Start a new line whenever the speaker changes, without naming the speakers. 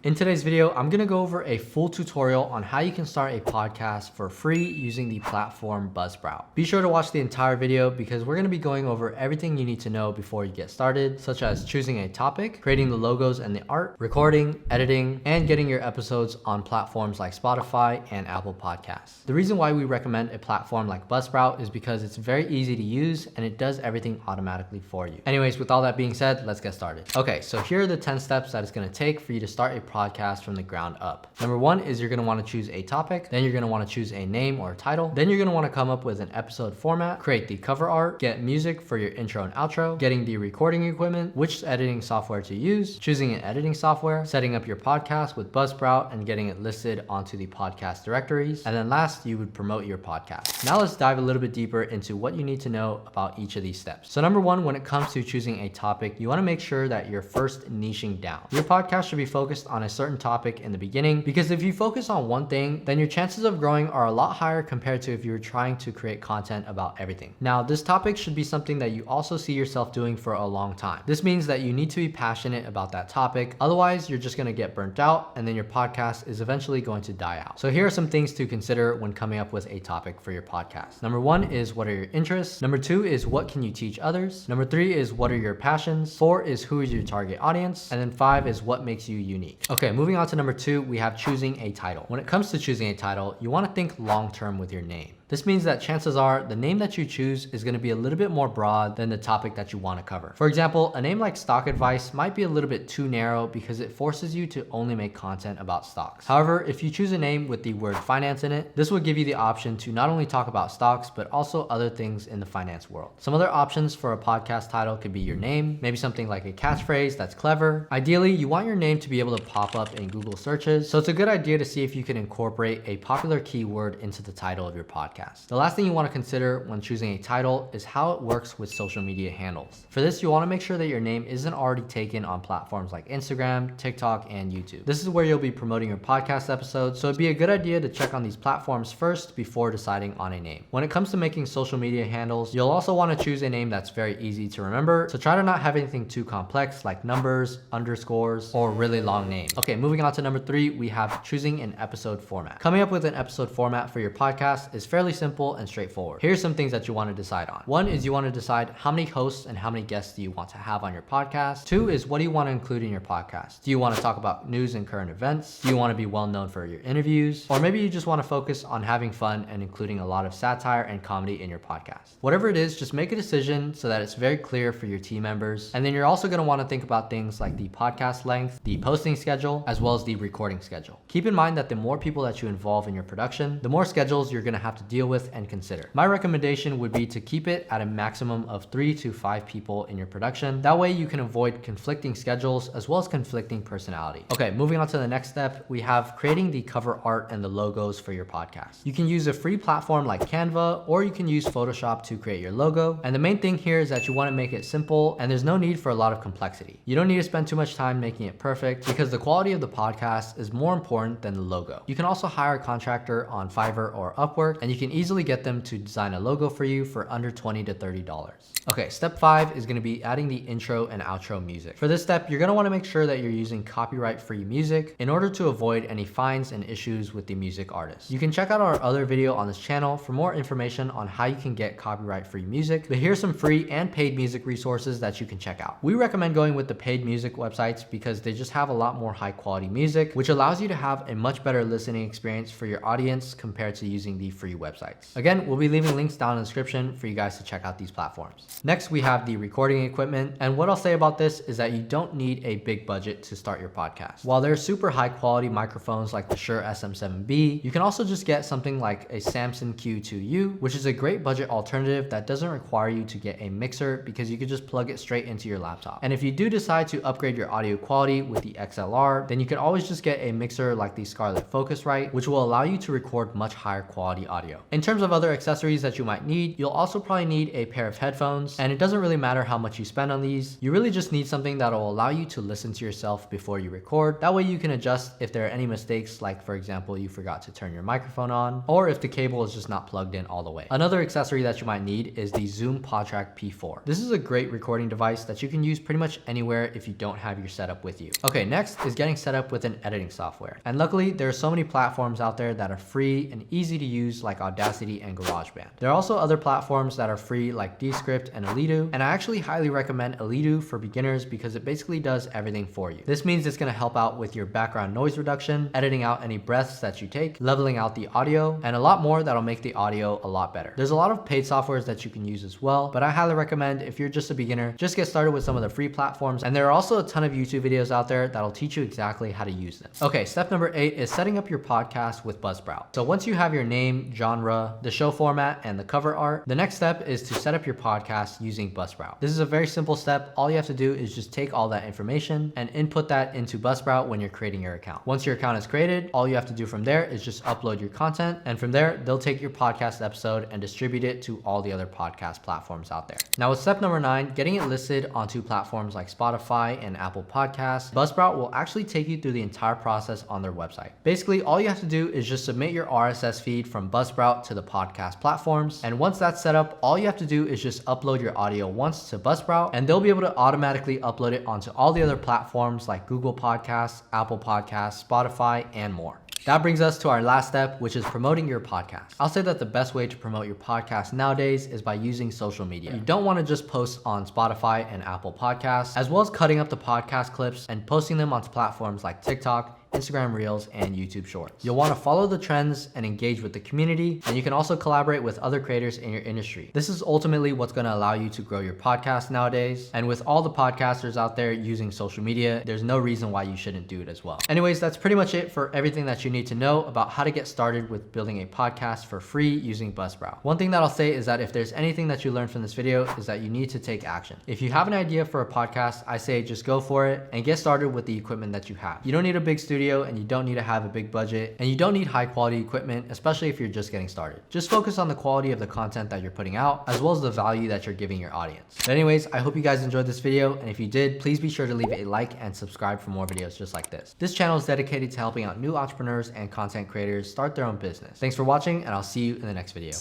In today's video, I'm gonna go over a full tutorial on how you can start a podcast for free using the platform Buzzsprout. Be sure to watch the entire video because we're gonna be going over everything you need to know before you get started, such as choosing a topic, creating the logos and the art, recording, editing, and getting your episodes on platforms like Spotify and Apple Podcasts. The reason why we recommend a platform like Buzzsprout is because it's very easy to use and it does everything automatically for you. Anyways, with all that being said, let's get started. Okay, so here are the 10 steps that it's gonna take for you to start a podcast from the ground up. Number one is you're gonna wanna choose a topic, then you're gonna wanna choose a name or a title, then you're gonna wanna come up with an episode format, create the cover art, get music for your intro and outro, getting the recording equipment, which editing software to use, choosing an editing software, setting up your podcast with Buzzsprout and getting it listed onto the podcast directories, and then last, you would promote your podcast. Now let's dive a little bit deeper into what you need to know about each of these steps. So number one, when it comes to choosing a topic, you wanna make sure that you're first niching down. Your podcast should be focused on a certain topic in the beginning, because if you focus on one thing, then your chances of growing are a lot higher compared to if you were trying to create content about everything. Now, this topic should be something that you also see yourself doing for a long time. This means that you need to be passionate about that topic. Otherwise, you're just gonna get burnt out and then your podcast is eventually going to die out. So here are some things to consider when coming up with a topic for your podcast. Number one is what are your interests? Number two is what can you teach others? Number three is what are your passions? Four is who is your target audience? And then five is what makes you unique. Okay, moving on to number two, we have choosing a title. When it comes to choosing a title, you want to think long-term with your name. This means that chances are the name that you choose is going to be a little bit more broad than the topic that you want to cover. For example, a name like stock advice might be a little bit too narrow because it forces you to only make content about stocks. However, if you choose a name with the word finance in it, this will give you the option to not only talk about stocks, but also other things in the finance world. Some other options for a podcast title could be your name, maybe something like a catchphrase that's clever. Ideally, you want your name to be able to pop up in Google searches, so it's a good idea to see if you can incorporate a popular keyword into the title of your podcast. The last thing you want to consider when choosing a title is how it works with social media handles. For this, you want to make sure that your name isn't already taken on platforms like Instagram, TikTok, and YouTube. This is where you'll be promoting your podcast episodes, so it'd be a good idea to check on these platforms first before deciding on a name. When it comes to making social media handles, you'll also want to choose a name that's very easy to remember, so try to not have anything too complex like numbers, underscores, or really long names. Okay, moving on to number three, we have choosing an episode format. Coming up with an episode format for your podcast is fairly simple and straightforward. Here's some things that you want to decide on. One is you want to decide how many hosts and how many guests do you want to have on your podcast. Two is what do you want to include in your podcast? Do you want to talk about news and current events? Do you want to be well known for your interviews? Or maybe you just want to focus on having fun and including a lot of satire and comedy in your podcast. Whatever it is, just make a decision so that it's very clear for your team members. And then you're also going to want to think about things like the podcast length, the posting schedule, as well as the recording schedule. Keep in mind that the more people that you involve in your production, the more schedules you're going to have to deal with and consider. My recommendation would be to keep it at a maximum of 3 to 5 people in your production. That way you can avoid conflicting schedules as well as conflicting personality. Okay, moving on to the next step, we have creating the cover art and the logos for your podcast. You can use a free platform like Canva, or you can use Photoshop to create your logo. And the main thing here is that you want to make it simple and there's no need for a lot of complexity. You don't need to spend too much time making it perfect because the quality of the podcast is more important than the logo. You can also hire a contractor on Fiverr or Upwork and you can easily get them to design a logo for you for under $20 to $30. Okay, step 5 is going to be adding the intro and outro music. For this step, you're going to want to make sure that you're using copyright-free music in order to avoid any fines and issues with the music artist. You can check out our other video on this channel for more information on how you can get copyright-free music, but here's some free and paid music resources that you can check out. We recommend going with the paid music websites because they just have a lot more high-quality music, which allows you to have a much better listening experience for your audience compared to using the free websites. Again, we'll be leaving links down in the description for you guys to check out these platforms. Next, we have the recording equipment. And what I'll say about this is that you don't need a big budget to start your podcast. While there are super high quality microphones like the Shure SM7B, you can also just get something like a Samson Q2U, which is a great budget alternative that doesn't require you to get a mixer because you can just plug it straight into your laptop. And if you do decide to upgrade your audio quality with the XLR, then you can always just get a mixer like the Scarlett Focusrite, which will allow you to record much higher quality audio. In terms of other accessories that you might need, you'll also probably need a pair of headphones, and it doesn't really matter how much you spend on these. You really just need something that will allow you to listen to yourself before you record. That way you can adjust if there are any mistakes, like for example, you forgot to turn your microphone on, or if the cable is just not plugged in all the way. Another accessory that you might need is the Zoom PodTrack P4. This is a great recording device that you can use pretty much anywhere if you don't have your setup with you. Okay, next is getting set up with an editing software. And luckily, there are so many platforms out there that are free and easy to use, like Audacity and GarageBand. There are also other platforms that are free like Descript and Alitu, and I actually highly recommend Alitu for beginners because it basically does everything for you. This means it's going to help out with your background noise reduction, editing out any breaths that you take, leveling out the audio, and a lot more that'll make the audio a lot better. There's a lot of paid softwares that you can use as well, but I highly recommend if you're just a beginner, just get started with some of the free platforms, and there are also a ton of YouTube videos out there that'll teach you exactly how to use them. Okay, step number 8 is setting up your podcast with Buzzsprout. So once you have your name, genre, the show format, and the cover art, the next step is to set up your podcast using Buzzsprout. This is a very simple step. All you have to do is just take all that information and input that into Buzzsprout when you're creating your account. Once your account is created, all you have to do from there is just upload your content, and from there, they'll take your podcast episode and distribute it to all the other podcast platforms out there. Now with step number 9, getting it listed onto platforms like Spotify and Apple Podcasts, Buzzsprout will actually take you through the entire process on their website. Basically, all you have to do is just submit your RSS feed from Buzzsprout to the podcast platforms, and once that's set up, all you have to do is just upload your audio once to Buzzsprout, and they'll be able to automatically upload it onto all the other platforms like Google Podcasts, Apple Podcasts, Spotify, and more. That brings us to our last step, which is promoting your podcast. I'll say that the best way to promote your podcast nowadays is by using social media. You don't want to just post on Spotify and Apple Podcasts, as well as cutting up the podcast clips and posting them onto platforms like TikTok, Instagram Reels, and YouTube Shorts. You'll want to follow the trends and engage with the community, and you can also collaborate with other creators in your industry. This is ultimately what's going to allow you to grow your podcast nowadays, and with all the podcasters out there using social media, there's no reason why you shouldn't do it as well. Anyways, that's pretty much it for everything that you need to know about how to get started with building a podcast for free using Buzzsprout. One thing that I'll say is that if there's anything that you learned from this video is that you need to take action. If you have an idea for a podcast, I say just go for it and get started with the equipment that you have. You don't need a big studio, and you don't need to have a big budget, and you don't need high quality equipment, especially if you're just getting started. Just focus on the quality of the content that you're putting out, as well as the value that you're giving your audience. But anyways, I hope you guys enjoyed this video, and if you did, please be sure to leave a like and subscribe for more videos just like this. This channel is dedicated to helping out new entrepreneurs and content creators start their own business. Thanks for watching, and I'll see you in the next video.